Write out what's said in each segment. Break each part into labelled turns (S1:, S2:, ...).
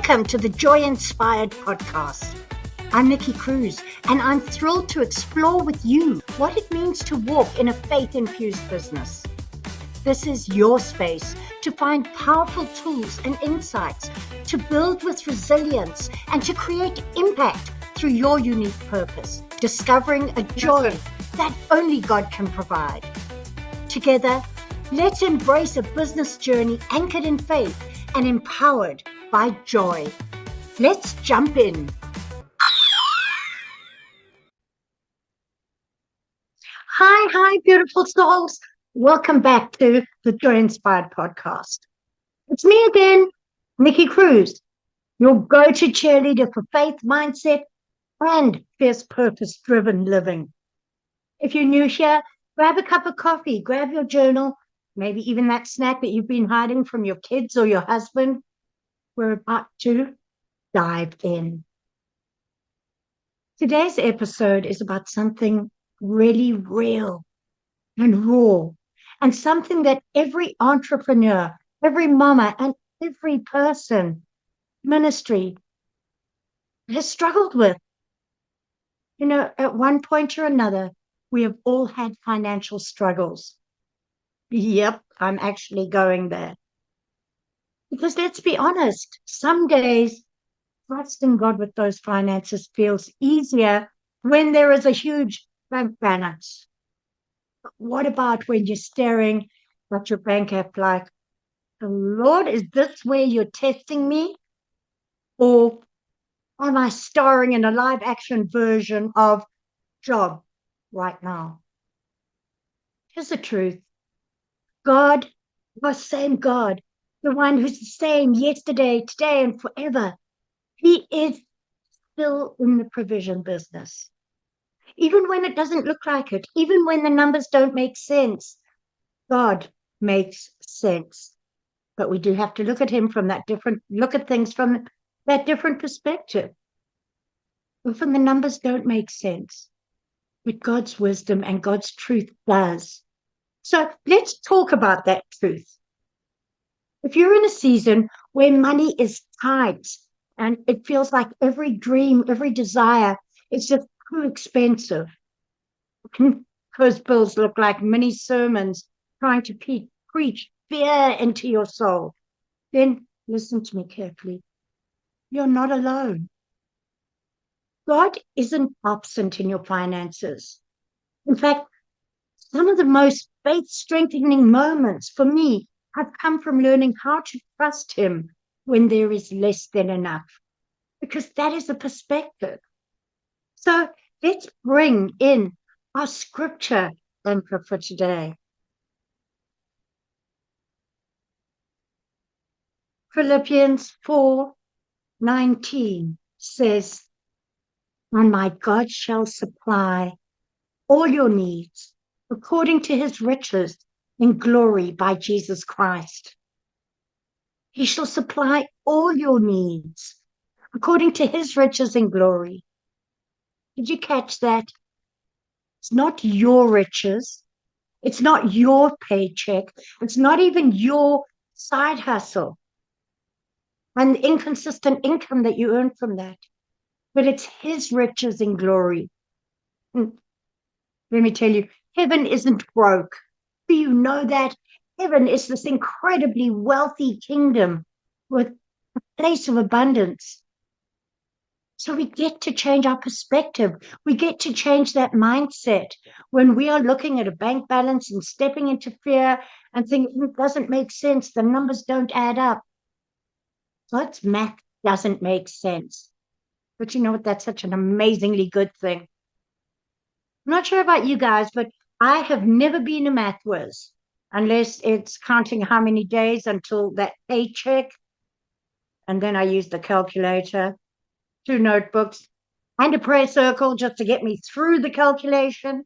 S1: Welcome to the Joy Inspired podcast. I'm Nikki Cruise, and I'm thrilled to explore with you what it means to walk in a faith-infused business. This is your space to find powerful tools and insights, to build with resilience, and to create impact through your unique purpose, discovering a joy that only God can provide. Together, let's embrace a business journey anchored in faith and empowered by joy. Let's jump in. Hi, beautiful souls. Welcome back to the Joy Inspired podcast. It's me again, Nikki Cruise, your go-to cheerleader for faith, mindset, and fierce purpose-driven living. If you're new here, grab a cup of coffee, grab your journal, maybe even that snack that you've been hiding from your kids or your husband. We're about to dive in. Today's episode is about something really real and raw, and something that every entrepreneur, every mama, and every person, ministry, has struggled with. You know, at one point or another, we have all had financial struggles. Yep, I'm actually going there. Because let's be honest, some days trusting God with those finances feels easier when there is a huge bank balance. But what about when you're staring at your bank app like, Lord, is this where you're testing me? Or am I starring in a live action version of Job right now? Here's the truth. God, the same God, the one who's the same yesterday, today, and forever, He is still in the provision business. Even when it doesn't look like it, even when the numbers don't make sense, God makes sense. But we do have to look at things from that different perspective. Often the numbers don't make sense, but God's wisdom and God's truth does. So let's talk about that truth. If you're in a season where money is tight and it feels like every dream, every desire is just too expensive, those bills look like mini sermons trying to preach fear into your soul, then listen to me carefully. You're not alone. God isn't absent in your finances. In fact, some of the most faith-strengthening moments for me have come from learning how to trust Him when there is less than enough, because that is a perspective. So let's bring in our scripture anchor for today. Philippians 4:19 says, "And my God shall supply all your needs according to His riches in glory by Jesus Christ." He shall supply all your needs according to His riches in glory. Did you catch that? It's not your riches. It's not your paycheck. It's not even your side hustle and the inconsistent income that you earn from that. But it's His riches in glory. And let me tell you, heaven isn't broke. Do you know that? Heaven is this incredibly wealthy kingdom with a place of abundance. So we get to change our perspective. We get to change that mindset when we are looking at a bank balance and stepping into fear and thinking it doesn't make sense. The numbers don't add up. God's math doesn't make sense. But you know what? That's such an amazingly good thing. I'm not sure about you guys, but I have never been a math whiz, unless it's counting how many days until that paycheck. And then I use the calculator, 2 notebooks, and a prayer circle just to get me through the calculation.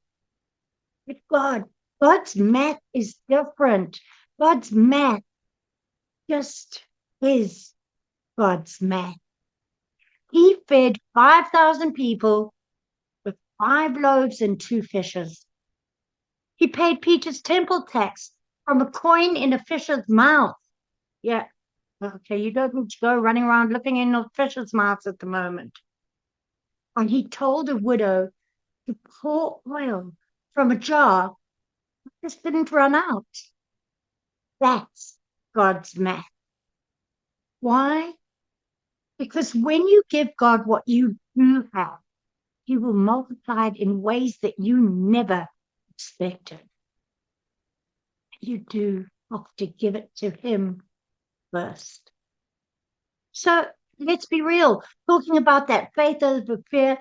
S1: But God's math is different. God's math just is God's math. He fed 5,000 people with 5 loaves and 2 fishes. He paid Peter's temple tax from a coin in a fish's mouth. Yeah, Okay, you don't need to go running around looking in the fish's mouths at the moment. And he told a widow to pour oil from a jar that just didn't run out. That's God's math. Why? Because when you give God what you do have, He will multiply it in ways that you never expected. You do have to give it to Him first. So let's be real. Talking about that faith over fear,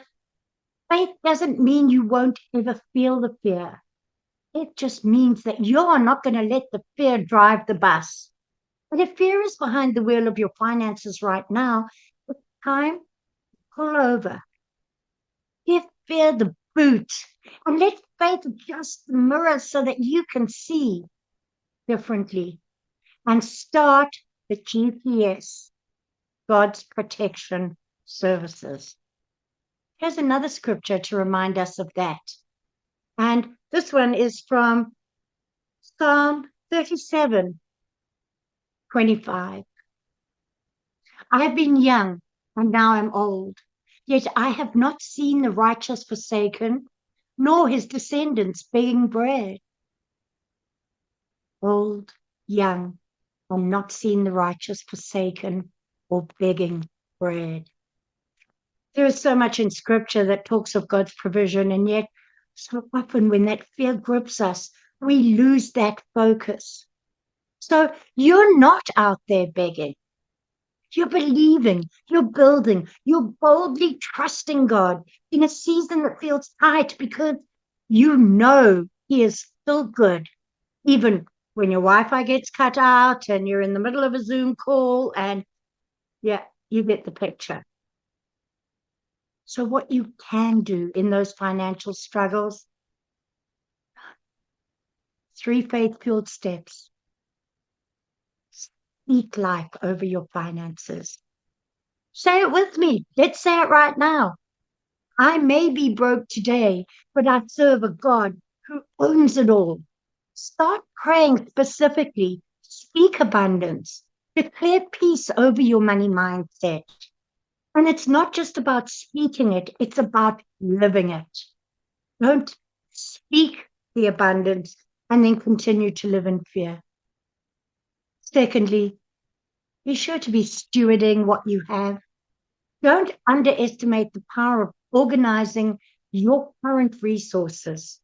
S1: faith doesn't mean you won't ever feel the fear. It just means that you're not going to let the fear drive the bus. And if fear is behind the wheel of your finances right now, it's time to pull over. Give fear the boot and let faith adjust the mirror so that you can see differently and start the GPS, God's protection services. Here's another scripture to remind us of that. And this one is from Psalm 37:25. I have been young and now am old, yet I have not seen the righteous forsaken, nor his descendants begging bread. Old, young, and not seen the righteous forsaken or begging bread. There is so much in scripture that talks of God's provision, and yet so often when that fear grips us, we lose that focus. So you're not out there begging. You're believing, you're building, you're boldly trusting God in a season that feels tight because you know He is still good, even when your Wi-Fi gets cut out and you're in the middle of a Zoom call, and yeah, you get the picture. So what you can do in those financial struggles, 3 faith-fueled steps. Speak life over your finances. Say it with me. Let's say it right now. I may be broke today, but I serve a God who owns it all. Start praying specifically. Speak abundance. Declare peace over your money mindset. And it's not just about speaking it, it's about living it. Don't speak the abundance and then continue to live in fear. Secondly, be sure to be stewarding what you have. Don't underestimate the power of organizing your current resources,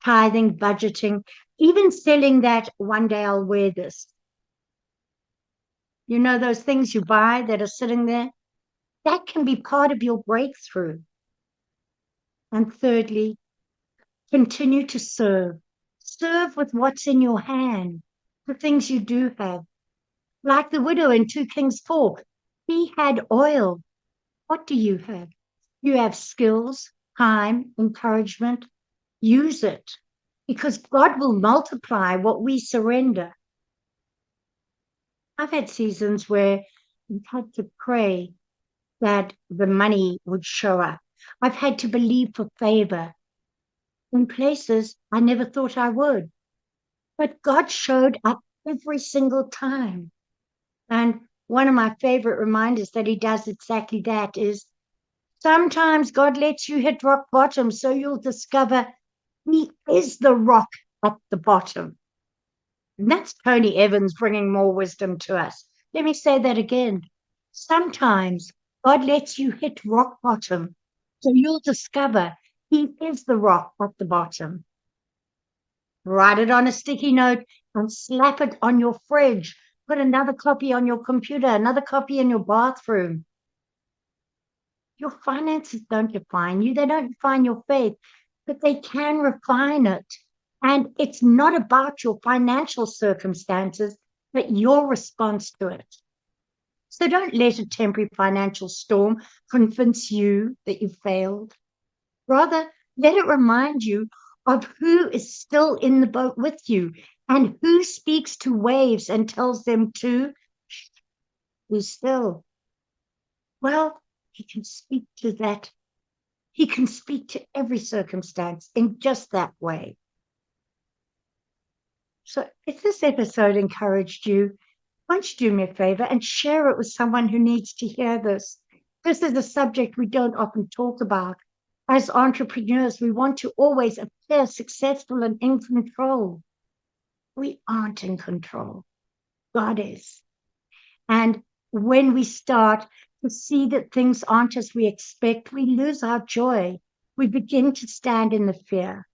S1: tithing, budgeting, even selling that one day I'll wear this. You know, those things you buy that are sitting there? That can be part of your breakthrough. And thirdly, continue to serve. Serve with what's in your hand, the things you do have. Like the widow in 2 Kings 4, he had oil. What do you have? You have skills, time, encouragement. Use it because God will multiply what we surrender. I've had seasons where I've had to pray that the money would show up. I've had to believe for favor in places I never thought I would. But God showed up every single time. And one of my favorite reminders that He does exactly that is sometimes God lets you hit rock bottom so you'll discover He is the rock at the bottom. And that's Tony Evans bringing more wisdom to us. Let me say that again. Sometimes God lets you hit rock bottom so you'll discover He is the rock at the bottom. Write it on a sticky note and slap it on your fridge. Put another copy on your computer, another copy in your bathroom. Your finances don't define you. They don't define your faith, but they can refine it. And it's not about your financial circumstances, but your response to it. So don't let a temporary financial storm convince you that you failed. Rather, let it remind you of who is still in the boat with you and who speaks to waves and tells them to be still. Well, He can speak to that. He can speak to every circumstance in just that way. So if this episode encouraged you, Why don't you do me a favor and share it with someone who needs to hear this? This is a subject we don't often talk about. As entrepreneurs, we want to always appear successful and in control. We aren't in control. God is. And when we start to see that things aren't as we expect, we lose our joy. We begin to stand in the fear.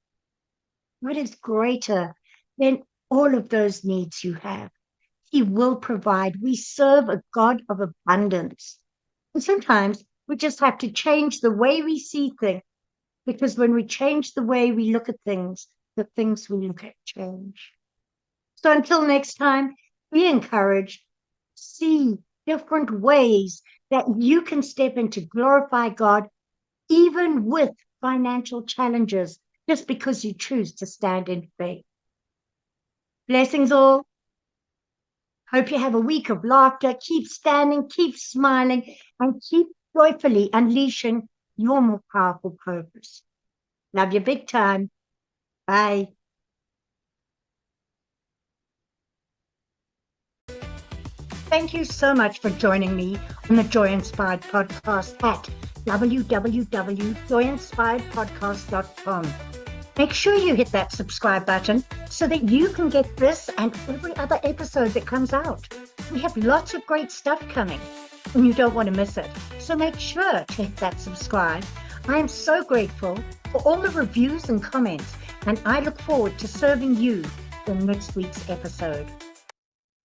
S1: What is greater than all of those needs you have? He will provide. We serve a God of abundance. And sometimes we just have to change the way we see things, because when we change the way we look at things, the things we look at change. So until next time, be encouraged. See different ways that you can step in to glorify God, even with financial challenges, just because you choose to stand in faith. Blessings all. Hope you have a week of laughter. Keep standing, keep smiling, and keep joyfully unleashing your more powerful purpose. Love you big time. Bye. Thank you so much for joining me on the Joy Inspired Podcast at www.joyinspiredpodcast.com. Make sure you hit that subscribe button so that you can get this and every other episode that comes out. We have lots of great stuff coming and you don't want to miss it. So make sure to hit that subscribe. I am so grateful for all the reviews and comments, and I look forward to serving you in next week's episode.